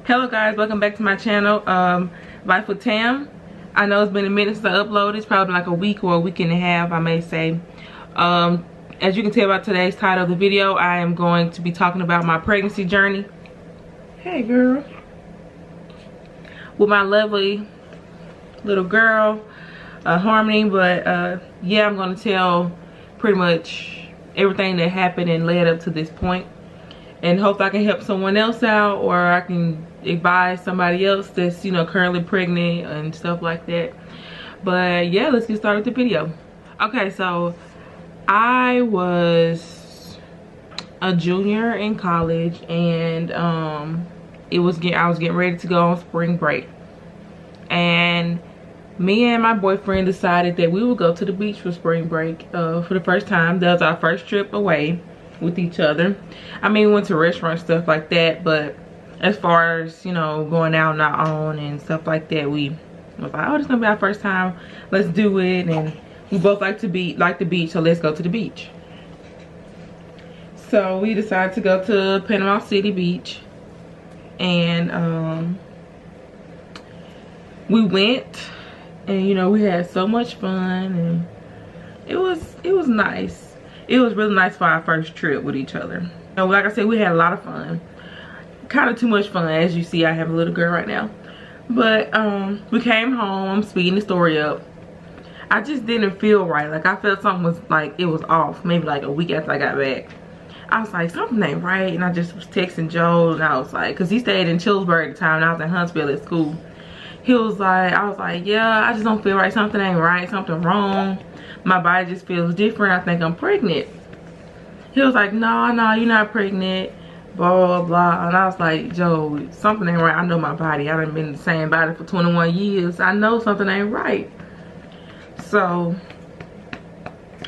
Hello guys, welcome back to my channel, Life with Tam. I know it's been a minute since I uploaded. It's probably like a week or a week and a half, I may say. As you can tell by today's title of the video, I am going to be talking about my pregnancy journey. Hey girl. With my lovely little girl, Harmony. But yeah, I'm going to tell pretty much everything that happened and led up to this point. And hope I can help someone else out, or I can advise somebody else that's, you know, currently pregnant and stuff like that. But yeah, let's get started with the video. Okay, so I was a junior in college, and I was getting ready to go on spring break. And me and my boyfriend decided that we would go to the beach for spring break for the first time. That was our first trip away with each other. I mean, we went to restaurants, stuff like that, but as far as, you know, going out on our own and stuff like that, we was like, oh, this is gonna be our first time, let's do it. And we both like the beach, so let's go to the beach. So we decided to go to Panama City Beach, and we went, and you know, we had so much fun, and it was nice. It was really nice for our first trip with each other. And like I said, we had a lot of fun. Kind of too much fun. As you see, I have a little girl right now. But we came home. I'm speeding the story up. I just didn't feel right. Like, I felt something was like, it was off. Maybe like a week after I got back. I was like, something ain't right. And I just was texting Joe, and I was like, because he stayed in Chillsburg at the time, and I was in Huntsville at school. He was like, I was like, yeah, I just don't feel right. Something ain't right. Something wrong. My body just feels different. I think I'm pregnant. He was like, no, you're not pregnant. Blah, blah, blah. And I was like, Joe, something ain't right. I know my body. I done been in the same body for 21 years. I know something ain't right. So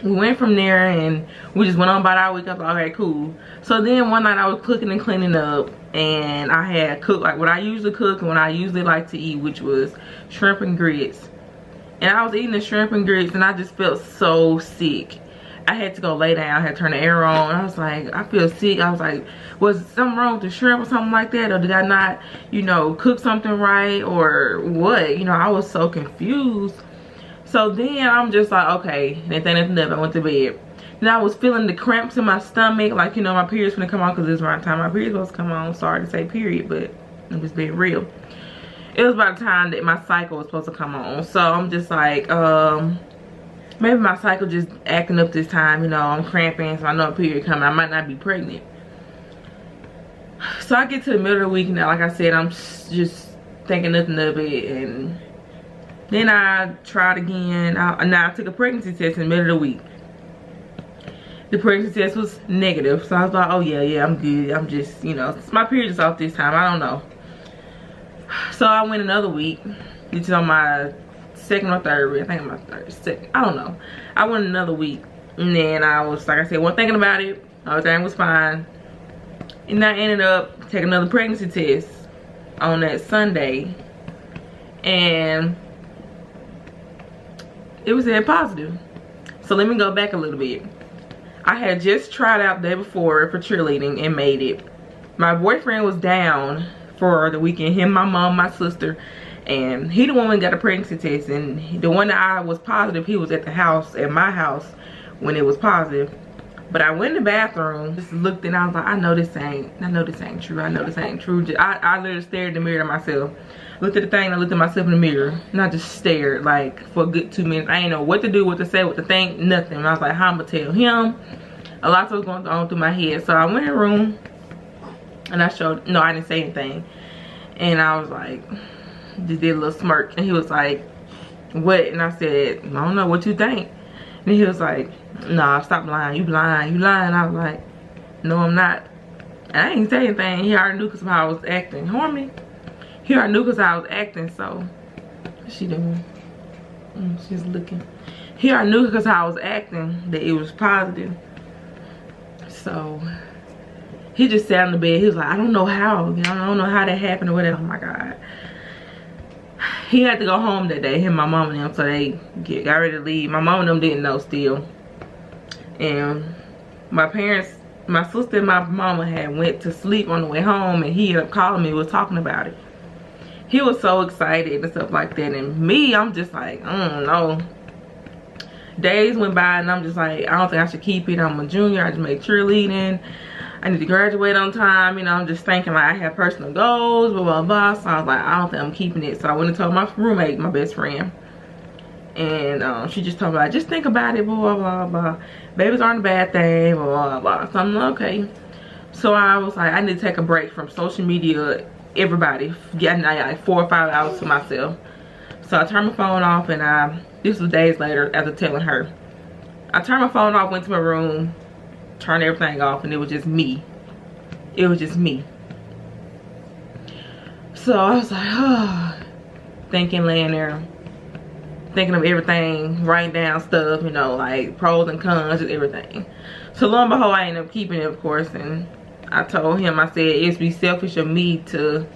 we went from there, and we just went on about our week. I was like, okay, cool. So then one night I was cooking and cleaning up, and I had cooked like what I usually cook and what I usually like to eat, which was shrimp and grits. And I was eating the shrimp and grits, and I just felt so sick. I had to go lay down. I had to turn the air on. I was like, I feel sick. I was like, was something wrong with the shrimp or something like that? Or did I not, you know, cook something right, or what? You know, I was so confused. So then I'm just like, okay, that ain't nothing up. I went to bed. Then I was feeling the cramps in my stomach. Like, you know, my period's gonna come on, because this is around the time my period's supposed to come on. Sorry to say period, but I'm just being real. It was about the time that my cycle was supposed to come on. So I'm just like, maybe my cycle just acting up this time. You know, I'm cramping, so I know a period coming. I might not be pregnant. So I get to the middle of the week now. Like I said, I'm just thinking nothing of it. And then I tried again. Now I took a pregnancy test in the middle of the week. The pregnancy test was negative. So I was like, oh yeah, I'm good. I'm just, you know, my period is off this time. I don't know. So I went another week, which is on my second or third. I think I'm my second. I don't know. I went another week, and then I was, like I said, wasn't thinking about it. Everything was fine. And I ended up taking another pregnancy test on that Sunday, and it was positive. So let me go back a little bit. I had just tried out the day before for cheerleading and made it. My boyfriend was down for the weekend. Him, my mom, my sister, and he the one that got a pregnancy test, and the one that I was positive, he was at the house, at my house, when it was positive. But I went in the bathroom, just looked, and I was like, I know this ain't true. I know this ain't true. I literally stared in the mirror at myself. Looked at the thing, and I looked at myself in the mirror, and I just stared like for a good 2 minutes. I didn't know what to do, what to say, what to think, nothing. And I was like, how I'm gonna tell him? A lot was going on through my head. So I went in the room, and I showed, no, I didn't say anything. And I was like, just did a little smirk. And he was like, what? And I said, I don't know, what you think? And he was like, nah, stop lying. You lying, you lying. I was like, no, I'm not. And I didn't say anything. He already knew because of how I was acting. Harmony, he already knew because I was acting. So, what's she doing? She's looking. He already knew because how I was acting that it was positive. So he just sat on the bed. He was like, I don't know how. You know, I don't know how that happened or whatever. Oh my God. He had to go home that day. Him, my mom, and them. So they got ready to leave. My mom and them didn't know still. And my parents my sister and my mama had went to sleep on the way home, and he ended up calling me, was talking about it. He was so excited and stuff like that, and me, I'm just like, I don't know. Days went by and I'm just like, I don't think I should keep it. I'm a junior, I just made cheerleading, I need to graduate on time, you know. I'm just thinking like I have personal goals, blah blah blah. So I was like, I don't think I'm keeping it. So I went and told my roommate, my best friend, and she just told me like, just think about it, blah blah blah. Babies aren't a bad thing, blah blah blah. So I'm like, okay. So I was like, I need to take a break from social media, everybody, getting like 4 or 5 hours to myself. So I turned my phone off, and this was days later after telling her. I turned my phone off, went to my room, turned everything off, and it was just me. It was just me. So I was like, oh, thinking, laying there, thinking of everything, writing down stuff, you know, like pros and cons, just everything. So lo and behold, I ended up keeping it, of course, and I told him, I said, it'd be selfish of me to,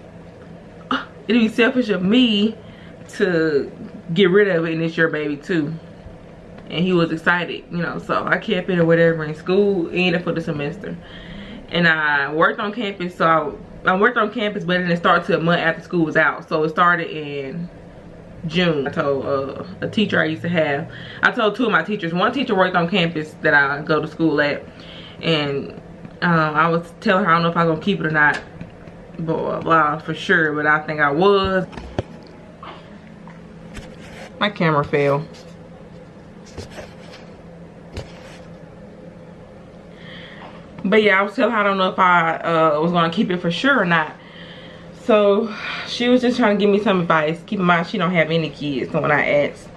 get rid of it, and it's your baby too. And he was excited, you know, so I kept it or whatever. In school ended for the semester, and I worked on campus. So I worked on campus, but then it started to a month after school was out. So it started in June. I told a teacher I used to have, I told 2 of my teachers. One teacher worked on campus that I go to school at, and I was telling her I don't know if I was gonna keep it or not, blah blah for sure, but I think I was. My camera fell. But yeah, I was telling her I don't know if I was gonna keep it for sure or not. So she was just trying to give me some advice. Keep in mind, she don't have any kids, so when I asked.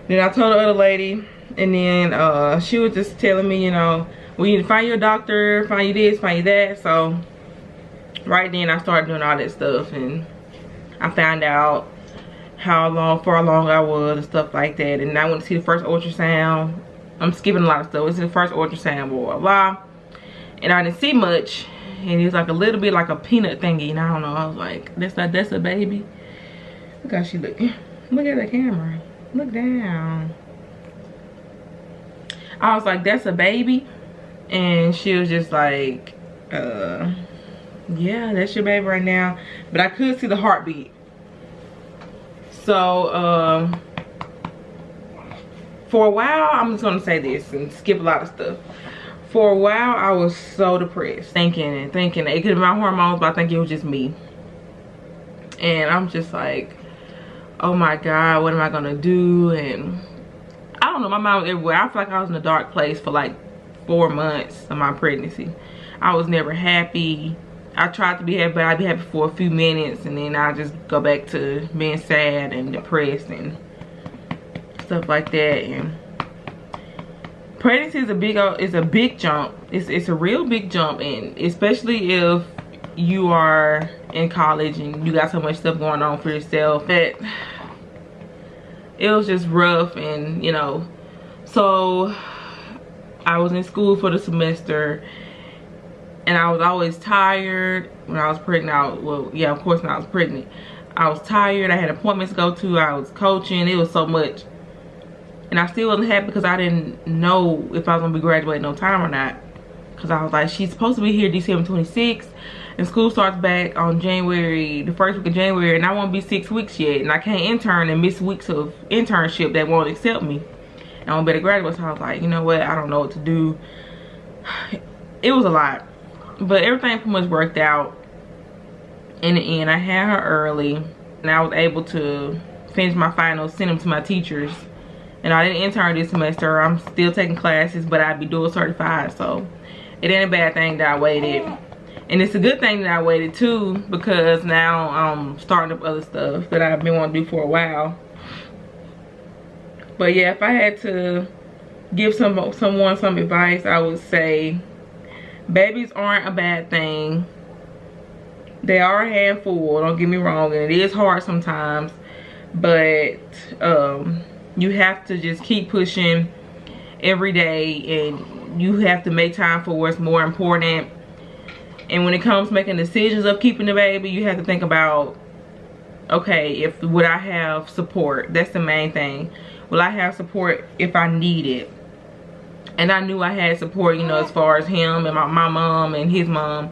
Then I told the other lady, and then she was just telling me, you know, we need to find you a doctor, find you this, find you that. So right then I started doing all that stuff, and I found out how far along I was and stuff like that. And I went to see the first ultrasound. I'm skipping a lot of stuff. It's the first ultrasound, blah blah. And I didn't see much, and it was like a little bit like a peanut thingy, and I don't know. I was like, that's a baby. Look how she look. Look at the camera. Look down. I was like, that's a baby, and she was just like, yeah, that's your baby right now. But I could see the heartbeat. So for a while, I'm just gonna say this and skip a lot of stuff. For a while, I was so depressed, thinking it could have been my hormones, but I think it was just me. And I'm just like, oh my God, what am I gonna do? And I don't know, my mind was everywhere. I feel like I was in a dark place for like 4 months of my pregnancy. I was never happy. I tried to be happy, but I'd be happy for a few minutes, and then I just go back to being sad and depressed and stuff like that. And pregnancy is a big jump. It's a real big jump, and especially if you are in college and you got so much stuff going on for yourself, that it was just rough. And you know, so I was in school for the semester, and I was always tired when I was pregnant. Well, yeah, of course when I was pregnant, I was tired. I had appointments to go to. I was coaching. It was so much. And I still wasn't happy because I didn't know if I was going to be graduating on time or not. Because I was like, she's supposed to be here December 26th. And school starts back on the first week of January. And I won't be 6 weeks yet. And I can't intern and miss weeks of internship that won't accept me. And I won't be able to graduate. So I was like, you know what? I don't know what to do. It was a lot. But everything pretty much worked out. In the end, I had her early. And I was able to finish my finals, send them to my teachers. And I didn't intern this semester. I'm still taking classes, but I'd be dual certified. So it ain't a bad thing that I waited. And it's a good thing that I waited too, because now I'm starting up other stuff that I've been wanting to do for a while. But yeah, if I had to give someone some advice, I would say babies aren't a bad thing. They are a handful, don't get me wrong, and it is hard sometimes, but you have to just keep pushing every day, and you have to make time for what's more important. And when it comes to making decisions of keeping the baby, you have to think about, okay, would I have support? That's the main thing. Will I have support if I need it? And I knew I had support, you know, as far as him and my mom and his mom.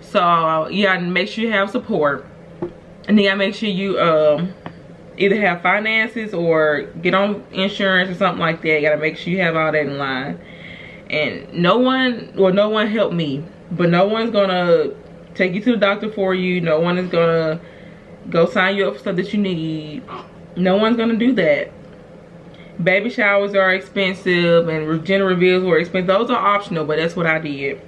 So yeah, make sure you have support. And then you gotta make sure you either have finances or get on insurance or something like that. You gotta make sure you have all that in line. And no one helped me, but no one's gonna take you to the doctor for you. No one is gonna go sign you up for stuff that you need. No one's gonna do that. Baby showers are expensive and gender reveals were expensive. Those are optional, but that's what I did.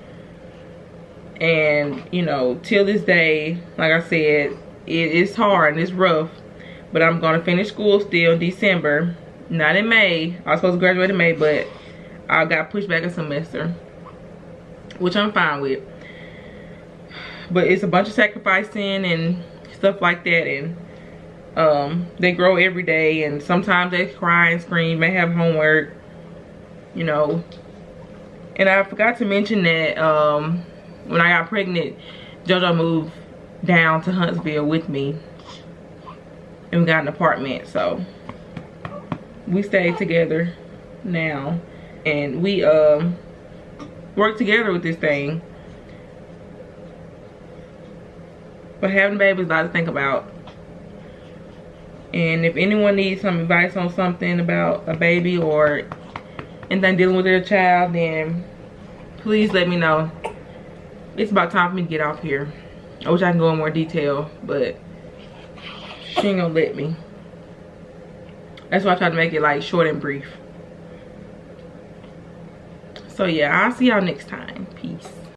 And you know, till this day, like I said, it's hard and it's rough, but I'm gonna finish school still in December, not in May. I was supposed to graduate in May, but I got pushed back a semester, which I'm fine with. But it's a bunch of sacrificing and stuff like that, and they grow every day, and sometimes they cry and scream, may have homework, you know. And I forgot to mention that when I got pregnant, JoJo moved down to Huntsville with me, and we got an apartment, so we stayed together now, and we work together with this thing. But having a baby is a lot to think about. And if anyone needs some advice on something about a baby or anything dealing with their child, then please let me know. It's about time for me to get off here. I wish I can go in more detail, but she ain't gonna let me. That's why I try to make it like short and brief. So yeah, I'll see y'all next time. Peace.